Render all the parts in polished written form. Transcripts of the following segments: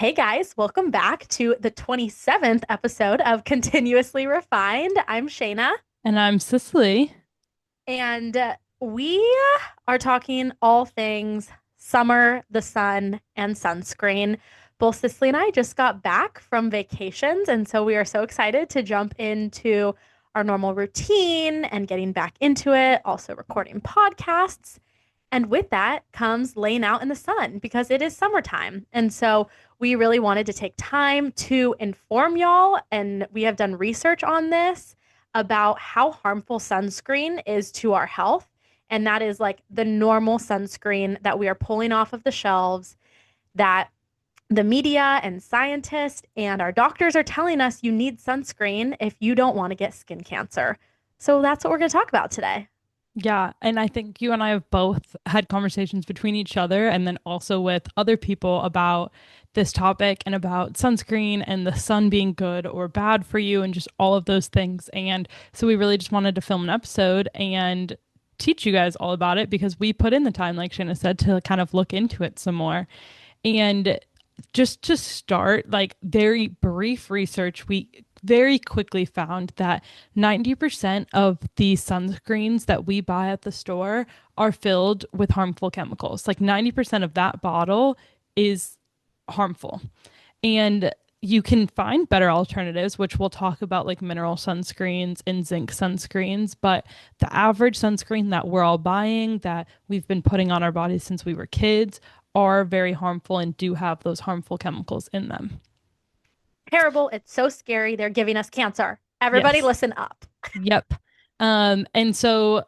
Hey guys, welcome back to the 27th episode of Continuously Refined. I'm Shayna, And I'm Sicily. and we are talking all things summer, the sun, and sunscreen. Both Cicely and I just got back from vacations, and so we are so excited to jump into our normal routine and getting back into it, also recording podcasts. And with that comes laying out in the sun because it is summertime. And so we really wanted to take time to inform y'all. And we have done research on this about how harmful sunscreen is to our health. And that is like the normal sunscreen that we are pulling off of the shelves that the media and scientists and our doctors are telling us you need sunscreen if you don't want to get skin cancer. So that's what we're going to talk about today. Yeah, and I think you and I have both had conversations between each other and then also with other people about this topic and about sunscreen and the sun being good or bad for you and just all of those things. And so we really just wanted to film an episode and teach you guys all about it because we put in the time, like Shanna said, to kind of look into it some more. And just to start, like very brief research, we very quickly found that 90% of the sunscreens that we buy at the store are filled with harmful chemicals. Like 90% of that bottle is harmful. And you can find better alternatives, which we'll talk about, like mineral sunscreens and zinc sunscreens. But the average sunscreen that we're all buying, that we've been putting on our bodies since we were kids, are very harmful and do have those harmful chemicals in them. Terrible. It's so scary. They're giving us cancer. Everybody Yes. listen up. Yep. And so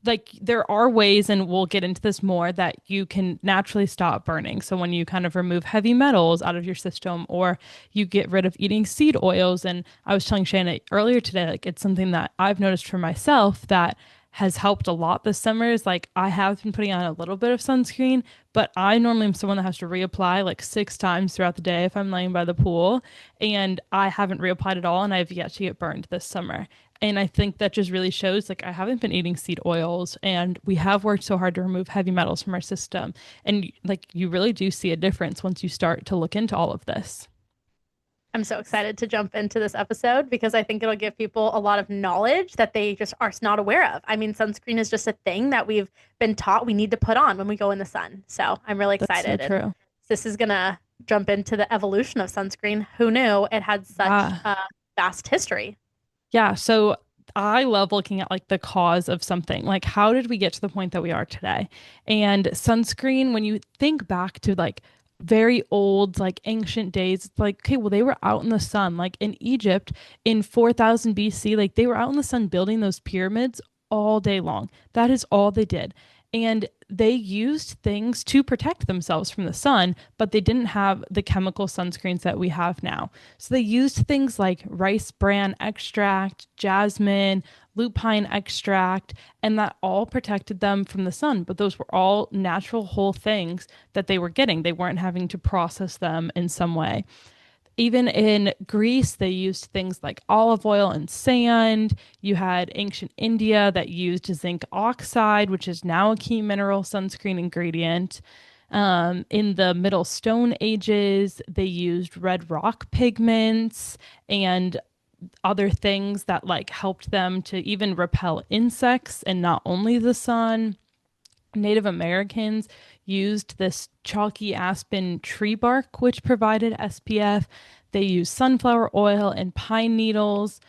like there are ways, and we'll get into this more, that you can naturally stop burning. So when you kind of remove heavy metals out of your system or you get rid of eating seed oils. And I was telling Shanna earlier today, like it's something that I've noticed for myself that has helped a lot this summer is like I have been putting on a little bit of sunscreen, but I normally am someone that has to reapply like 6 times throughout the day if I'm laying by the pool. And I haven't reapplied at all, and I've yet to get burned this summer. And I think that just really shows like I haven't been eating seed oils, and we have worked so hard to remove heavy metals from our system. And like you really do see a difference once you start to look into all of this. I'm so excited to jump into this episode because I think it'll give people a lot of knowledge that they just are not aware of. I mean, sunscreen is just a thing that we've been taught we need to put on when we go in the sun. So I'm really That's so excited. And true. this is going to jump into the evolution of sunscreen. Who knew it had such Yeah. a vast history? Yeah. So I love looking at like the cause of something. Like, how did we get to the point that we are today? And sunscreen, when you think back to like very old, like ancient days, it's like, okay, well, they were out in the sun. Like in Egypt in 4000 BC, like they were out in the sun building those pyramids all day long. That is all they did. And they used things to protect themselves from the sun, but they didn't have the chemical sunscreens that we have now. So they used things like rice bran extract, jasmine, lupine extract, and that all protected them from the sun. But those were all natural whole things that they were getting. They weren't having to process them in some way. Even in Greece, they used things like olive oil and sand. You had ancient India that used zinc oxide, which is now a key mineral sunscreen ingredient. In the Middle Stone Ages, they used red rock pigments and other things that like helped them to even repel insects and not only the sun. Native Americans used this chalky aspen tree bark, which provided SPF. They used sunflower oil and pine needles.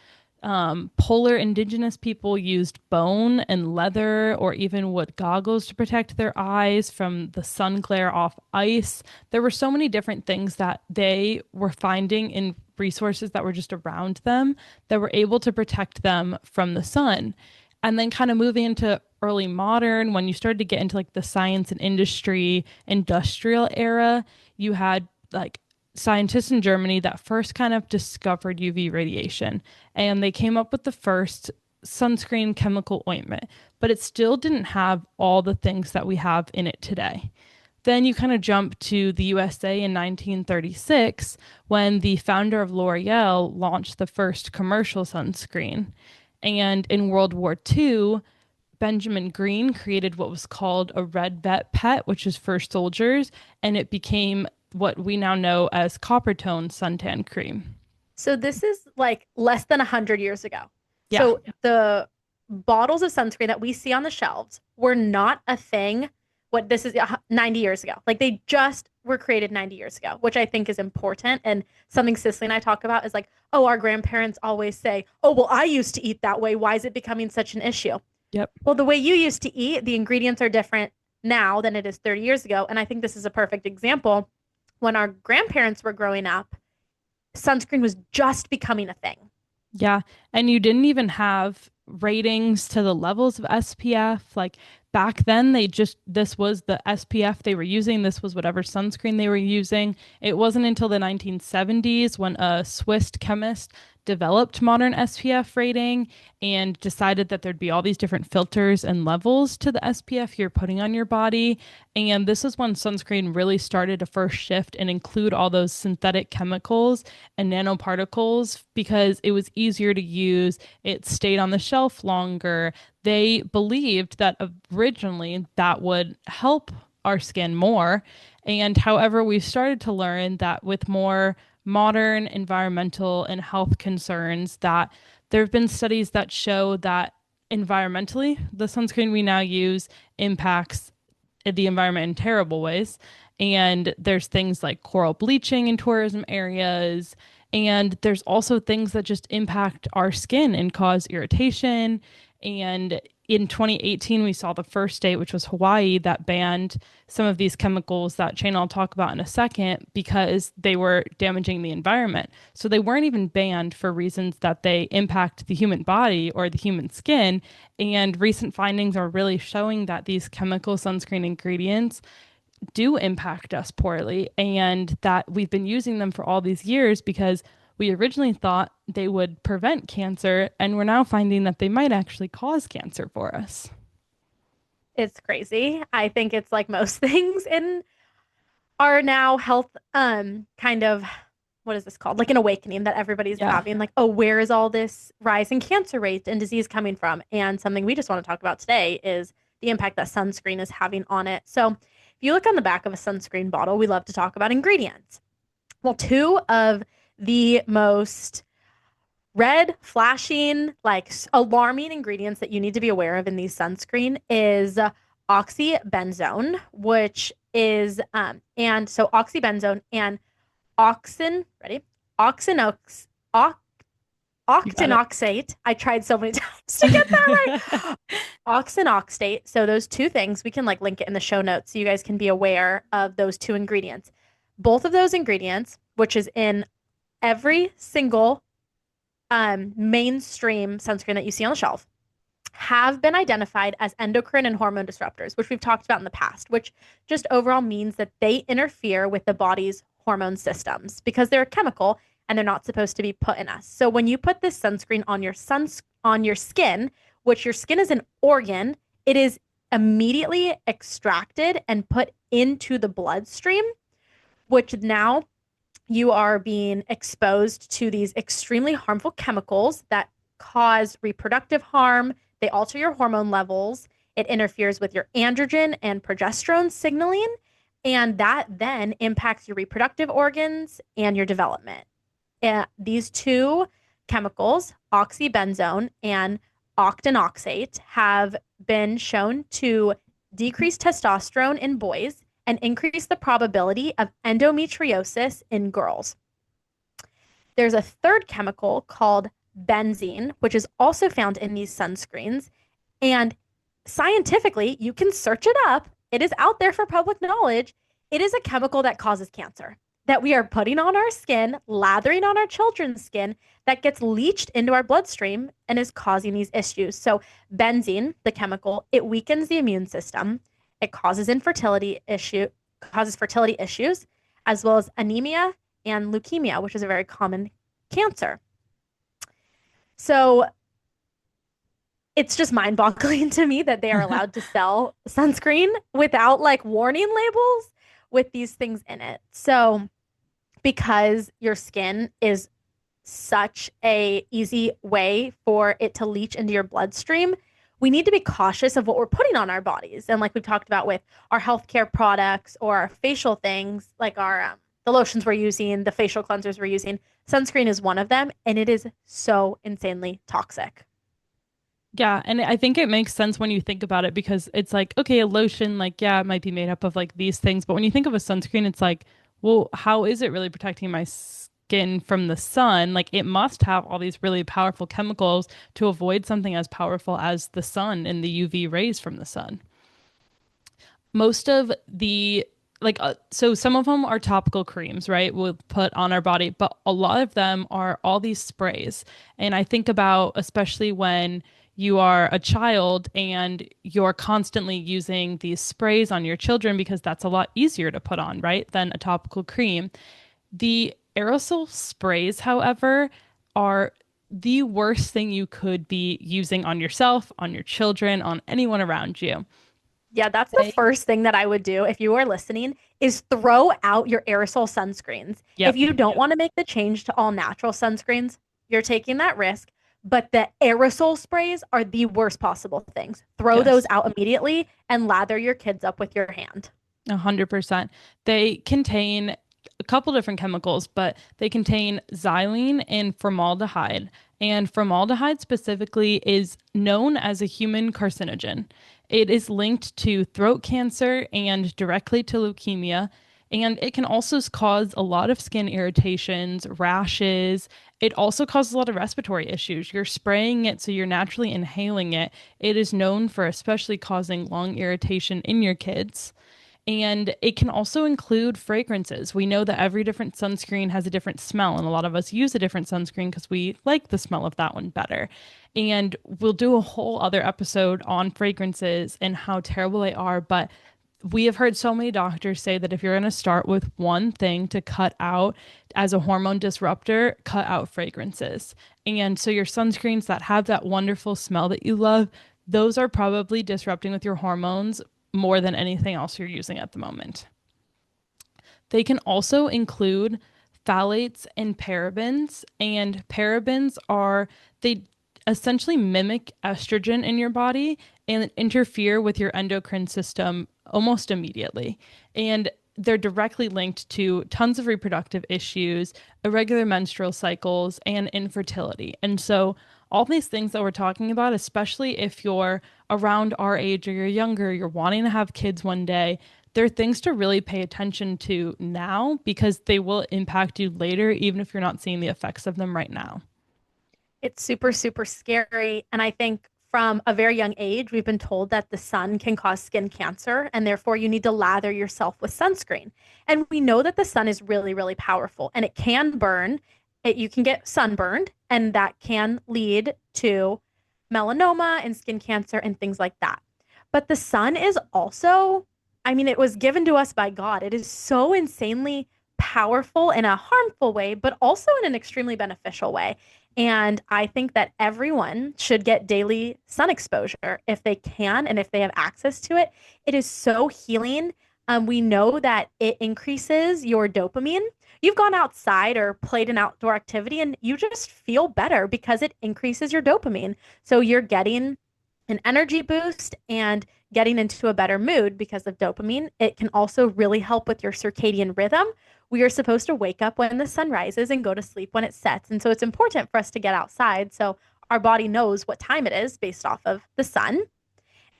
Polar indigenous people used bone and leather or even wood goggles to protect their eyes from the sun glare off ice. There were so many different things that they were finding in resources that were just around them that were able to protect them from the sun. And then kind of moving into early modern, when you started to get into like the science and industry industrial era, you had like scientists in Germany that first kind of discovered UV radiation, and they came up with the first sunscreen chemical ointment, but it still didn't have all the things that we have in it today. Then you kind of jump to the USA in 1936 when the founder of L'Oreal launched the first commercial sunscreen. And in World War II, Benjamin Green created what was called a red vet pet, which is for soldiers, and it became what we now know as copper tone suntan cream. So this is like less than 100 years ago. Yeah. So the bottles of sunscreen that we see on the shelves were not a thing. What this is 90 years ago. Like they just were created 90 years ago, which I think is important. And something Cicely and I talk about is like, oh, our grandparents always say, oh, well, I used to eat that way. Why is it becoming such an issue? Yep. Well, the way you used to eat, the ingredients are different now than it is 30 years ago. And I think this is a perfect example. When our grandparents were growing up, sunscreen was just becoming a thing. Yeah. And you didn't even have ratings to the levels of SPF. Like back then, this was the SPF they were using. This was whatever sunscreen they were using. It wasn't until the 1970s when a Swiss chemist developed modern SPF rating and decided that there'd be all these different filters and levels to the SPF you're putting on your body. And this is when sunscreen really started to first shift and include all those synthetic chemicals and nanoparticles because it was easier to use. It stayed on the shelf longer. They believed that originally that would help our skin more. And however, we've started to learn that with more modern environmental and health concerns, that there have been studies that show that environmentally, the sunscreen we now use impacts the environment in terrible ways. And there's things like coral bleaching in tourism areas. And there's also things that just impact our skin and cause irritation. And in 2018, we saw the first state, which was Hawaii, that banned some of these chemicals that Shayna will talk about in a second because they were damaging the environment. So they weren't even banned for reasons that they impact the human body or the human skin. And recent findings are really showing that these chemical sunscreen ingredients do impact us poorly and that we've been using them for all these years because we originally thought they would prevent cancer, and we're now finding that they might actually cause cancer for us. It's crazy. I think it's like most things in our now health kind of what is this called? Like an awakening that everybody's Yeah. having. Like, oh, where is all this rise in cancer rate and disease coming from? And something we just want to talk about today is the impact that sunscreen is having on it. So, if you look on the back of a sunscreen bottle, we love to talk about ingredients. Well, two of the most red flashing, like alarming ingredients that you need to be aware of in these sunscreen is oxybenzone, which is and so oxybenzone and ready? Oxinox, ox, You got it. octinoxate. I tried so many times to get that right. Oxinoxate. So those two things, we can like link it in the show notes so you guys can be aware of those two ingredients. Both of those ingredients, which is in every single mainstream sunscreen that you see on the shelf, have been identified as endocrine and hormone disruptors, which we've talked about in the past, which just overall means that they interfere with the body's hormone systems because they're a chemical and they're not supposed to be put in us. So when you put this sunscreen on your skin, which your skin is an organ, it is immediately extracted and put into the bloodstream, which now you are being exposed to these extremely harmful chemicals that cause reproductive harm. They alter your hormone levels. It interferes with your androgen and progesterone signaling, and that then impacts your reproductive organs and your development. These two chemicals, oxybenzone and octinoxate, have been shown to decrease testosterone in boys and increase the probability of endometriosis in girls. There's a third chemical called benzene, which is also found in these sunscreens. And scientifically, you can search it up. It is out there for public knowledge. It is a chemical that causes cancer that we are putting on our skin, lathering on our children's skin, that gets leached into our bloodstream and is causing these issues. So, benzene, the chemical, it weakens the immune system. It causes fertility issues, as well as anemia and leukemia, which is a very common cancer. So it's just mind-boggling to me that they are allowed to sell sunscreen without like warning labels with these things in it. So because your skin is such a easy way for it to leach into your bloodstream, we need to be cautious of what we're putting on our bodies. And like we've talked about with our healthcare products or our facial things, like our the lotions we're using, the facial cleansers we're using, sunscreen is one of them, and it is so insanely toxic. Yeah, and I think it makes sense when you think about it because it's like, okay, a lotion, like, yeah, it might be made up of like these things, but when you think of a sunscreen, it's like, well, how is it really protecting my skin from the sun? Like, it must have all these really powerful chemicals to avoid something as powerful as the sun and the UV rays from the sun. Most of the so some of them are topical creams, right? We'll put on our body, but a lot of them are all these sprays. And I think about especially when you are a child and you're constantly using these sprays on your children because that's a lot easier to put on, right, than a topical cream. The aerosol sprays, however, are the worst thing you could be using on yourself, on your children, on anyone around you. Yeah, that's the They, first thing that I would do if you are listening is throw out your aerosol sunscreens. If yep. you don't want to make the change to all natural sunscreens, you're taking that risk. But the aerosol sprays are the worst possible things. Throw those Yes. out immediately and lather your kids up with your hand. 100%. They contain a couple different chemicals, but they contain xylene and formaldehyde. And formaldehyde specifically is known as a human carcinogen. It is linked to throat cancer and directly to leukemia. And it can also cause a lot of skin irritations, rashes. It also causes a lot of respiratory issues. You're spraying it, so you're naturally inhaling it. It is known for especially causing lung irritation in your kids. And it can also include fragrances. We know that every different sunscreen has a different smell, and a lot of us use a different sunscreen because we like the smell of that one better. And we'll do a whole other episode on fragrances and how terrible they are. But we have heard so many doctors say that if you're going to start with one thing to cut out as a hormone disruptor, cut out fragrances. And so your sunscreens that have that wonderful smell that you love, those are probably disrupting with your hormones more than anything else you're using at the moment. They can also include phthalates and parabens, and parabens are they essentially mimic estrogen in your body and interfere with your endocrine system almost immediately. And they're directly linked to tons of reproductive issues, irregular menstrual cycles, and infertility. And so, all these things that we're talking about, especially if you're around our age or you're younger, you're wanting to have kids one day, they're things to really pay attention to now because they will impact you later, even if you're not seeing the effects of them right now. It's super, super scary. And I think from a very young age, we've been told that the sun can cause skin cancer, and therefore you need to lather yourself with sunscreen. And we know that the sun is really, really powerful and it can burn. You can get sunburned, and that can lead to melanoma and skin cancer and things like that. But the sun is also, I mean, it was given to us by God. It is so insanely powerful in a harmful way, but also in an extremely beneficial way. And I think that everyone should get daily sun exposure if they can and if they have access to it. It is so healing. We know that it increases your dopamine. You've gone outside or played an outdoor activity and you just feel better because it increases your dopamine. So you're getting an energy boost and getting into a better mood because of dopamine. It can also really help with your circadian rhythm. We are supposed to wake up when the sun rises and go to sleep when it sets. And so it's important for us to get outside so our body knows what time it is based off of the sun.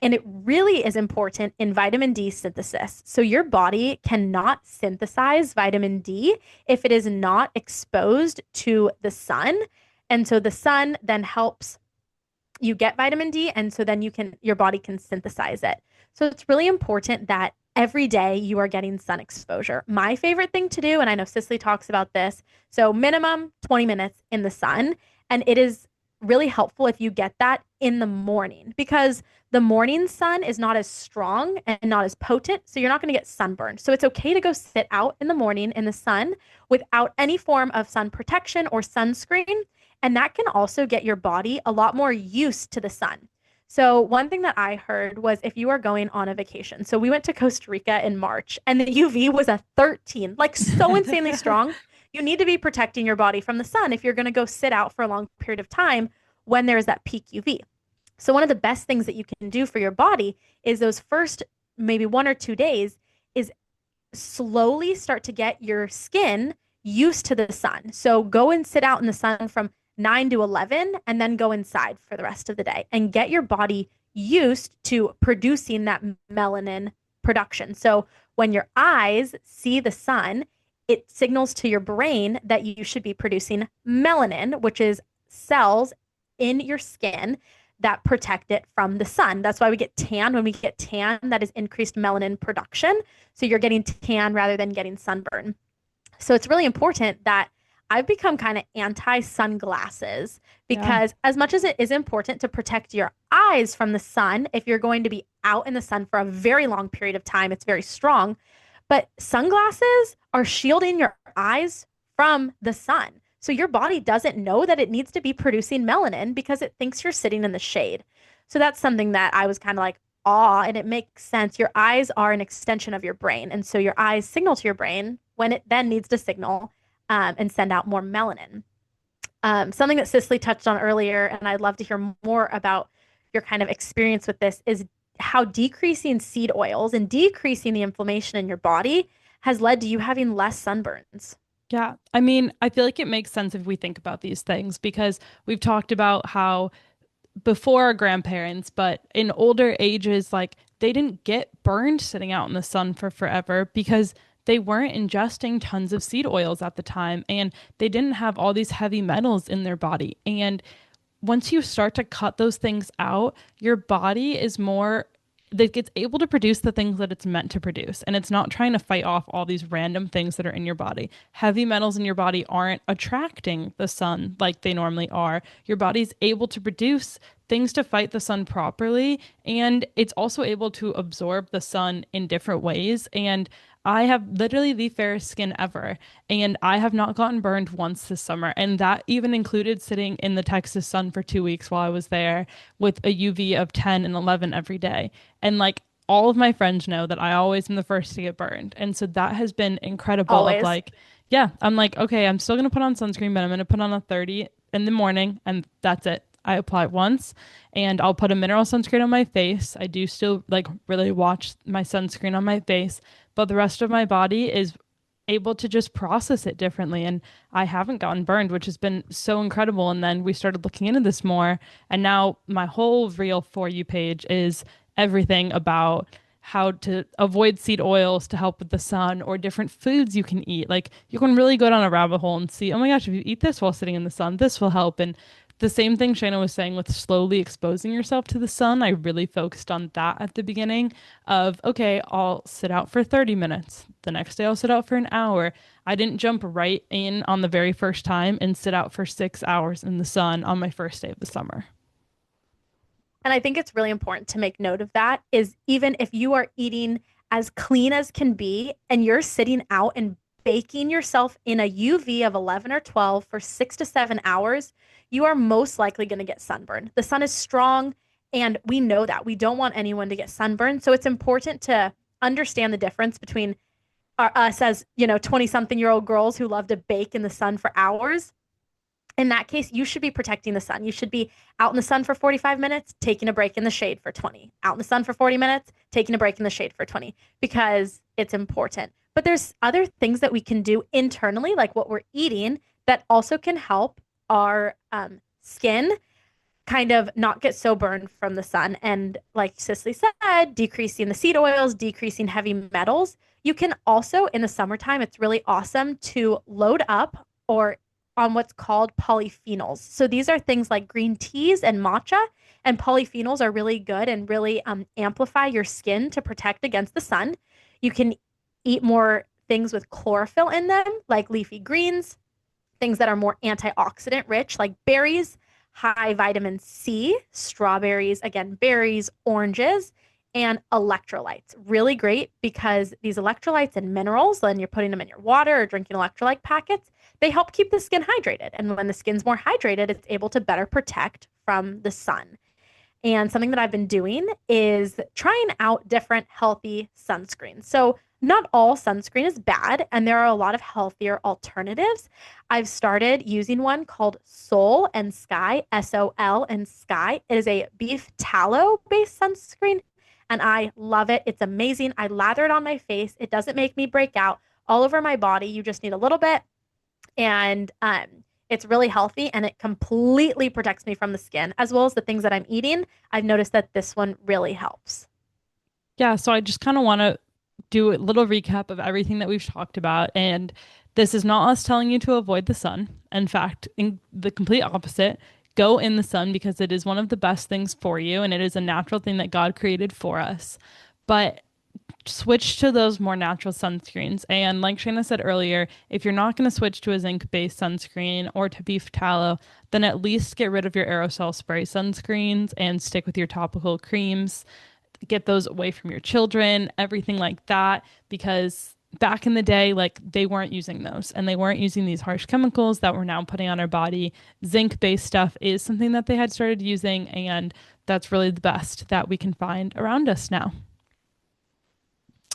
And it really is important in vitamin D synthesis. So your body cannot synthesize vitamin D if it is not exposed to the sun. And so the sun then helps you get vitamin D, and so then your body can synthesize it. So it's really important that every day you are getting sun exposure. My favorite thing to do, and I know Cicely talks about this, so minimum 20 minutes in the sun, and it is really helpful if you get that in the morning because the morning sun is not as strong and not as potent, so you're not going to get sunburned. So it's okay to go sit out in the morning in the sun without any form of sun protection or sunscreen, and that can also get your body a lot more used to the sun. So, one thing that I heard was if you are going on a vacation. So, we went to Costa Rica in March and the UV was a 13, like so insanely strong. You need to be protecting your body from the sun if you're going to go sit out for a long period of time when there's that peak UV. So one of the best things that you can do for your body is those first maybe 1 or 2 days is slowly start to get your skin used to the sun. So go and sit out in the sun from 9 to 11 and then go inside for the rest of the day and get your body used to producing that melanin production. So when your eyes see the sun, it signals to your brain that you should be producing melanin, which is cells in your skin that protect it from the sun. That's why we get tan. When we get tan, that is increased melanin production. So you're getting tan rather than getting sunburn. So it's really important that I've become kind of anti sunglasses Yeah. because, as much as it is important to protect your eyes from the sun, if you're going to be out in the sun for a very long period of time, it's very strong. But sunglasses are shielding your eyes from the sun. So your body doesn't know that it needs to be producing melanin because it thinks you're sitting in the shade. So that's something that I was kind of like, awe, and it makes sense. Your eyes are an extension of your brain. And so your eyes signal to your brain when it then needs to signal and send out more melanin. Something that Cicely touched on earlier, and I'd love to hear more about your kind of experience with this, is how decreasing seed oils and decreasing the inflammation in your body has led to you having less sunburns. Yeah. I mean, I feel like it makes sense if we think about these things because we've talked about how before our grandparents, but in older ages, like they didn't get burned sitting out in the sun for forever because they weren't ingesting tons of seed oils at the time and they didn't have all these heavy metals in their body. And once you start to cut those things out, your body is more that gets able to produce the things that it's meant to produce. And it's not trying to fight off all these random things that are in your body. Heavy metals in your body aren't attracting the sun like they normally are. Your body's able to produce things to fight the sun properly. And it's also able to absorb the sun in different ways. And I have literally the fairest skin ever, and I have not gotten burned once this summer. And that even included sitting in the Texas sun for 2 weeks while I was there with a UV of 10 and 11 every day. And like all of my friends know that I always am the first to get burned. And so that has been incredible of Always. like, yeah, I'm like, okay, I'm still going to put on sunscreen, but I'm going to put on a 30 in the morning and that's it. I apply it once and I'll put a mineral sunscreen on my face. I do still like really watch my sunscreen on my face, but the rest of my body is able to just process it differently. And I haven't gotten burned, which has been so incredible. And then we started looking into this more. And now my whole real For You page is everything about how to avoid seed oils to help with the sun or different foods you can eat. Like you can really go down a rabbit hole and see, oh my gosh, if you eat this while sitting in the sun, this will help. And the same thing Shayna was saying with slowly exposing yourself to the sun. I really focused on that at the beginning of, okay, I'll sit out for 30 minutes. The next day I'll sit out for an hour. I didn't jump right in on the very first time and sit out for 6 hours in the sun on my first day of the summer. And I think it's really important to make note of that is even if you are eating as clean as can be and you're sitting out and baking yourself in a UV of 11 or 12 for 6 to 7 hours, you are most likely going to get sunburned. The sun is strong, and we know that. We don't want anyone to get sunburned. So it's important to understand the difference between us as, 20 something year old girls who love to bake in the sun for hours. In that case, you should be protecting the sun. You should be out in the sun for 45 minutes, taking a break in the shade for 20. Out in the sun for 40 minutes, taking a break in the shade for 20 because it's important. But there's other things that we can do internally, like what we're eating, that also can help our skin kind of not get so burned from the sun. And like Cicely said, decreasing the seed oils, decreasing heavy metals. You can also, in the summertime, it's really awesome to load up or on what's called polyphenols. So these are things like green teas and matcha, and polyphenols are really good and really amplify your skin to protect against the sun. You can eat more things with chlorophyll in them, like leafy greens, things that are more antioxidant rich, like berries, high vitamin C, strawberries, again, berries, oranges, and electrolytes. Really great because these electrolytes and minerals, when you're putting them in your water or drinking electrolyte packets, they help keep the skin hydrated. And when the skin's more hydrated, it's able to better protect from the sun. And something that I've been doing is trying out different healthy sunscreens. So not all sunscreen is bad, and there are a lot of healthier alternatives. I've started using one called Sol and Sky, SOL and Sky. It is a beef tallow based sunscreen, and I love it. It's amazing. I lather it on my face. It doesn't make me break out all over my body. You just need a little bit, and it's really healthy and it completely protects me from the skin as well as the things that I'm eating. I've noticed that this one really helps. Yeah, so I just kind of want to do a little recap of everything that we've talked about. And this is not us telling you to avoid the sun. In fact, in the complete opposite, go in the sun because it is one of the best things for you and it is a natural thing that God created for us. But switch to those more natural sunscreens. And like Shayna said earlier, if you're not going to switch to a zinc-based sunscreen or to beef tallow, then at least get rid of your aerosol spray sunscreens and stick with your topical creams. Get those away from your children, everything like that, because back in the day, like they weren't using those and they weren't using these harsh chemicals that we're now putting on our body. Zinc based stuff is something that they had started using, and that's really the best that we can find around us now.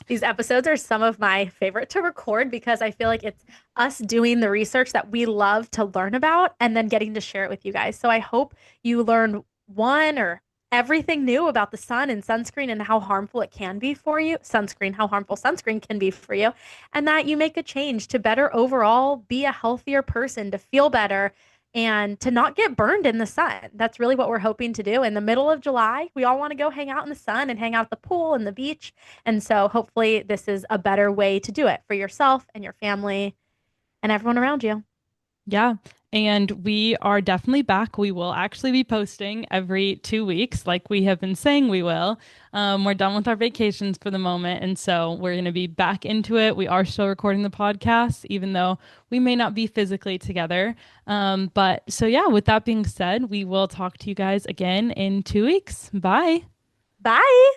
These episodes are some of my favorite to record because I feel like it's us doing the research that we love to learn about and then getting to share it with you guys. So I hope you learn one or everything new about the sun and sunscreen and how harmful it can be for you. Sunscreen, how harmful sunscreen can be for you, and that you make a change to better overall be a healthier person, to feel better and to not get burned in the sun. That's really what we're hoping to do. In the middle of July, we all want to go hang out in the sun and hang out at the pool and the beach. And so hopefully this is a better way to do it for yourself and your family and everyone around you. Yeah. And we are definitely back. We will actually be posting every 2 weeks, like we have been saying we will. We're done with our vacations for the moment. And so we're going to be back into it. We are still recording the podcast, even though we may not be physically together. But so, yeah, with that being said, we will talk to you guys again in 2 weeks. Bye. Bye.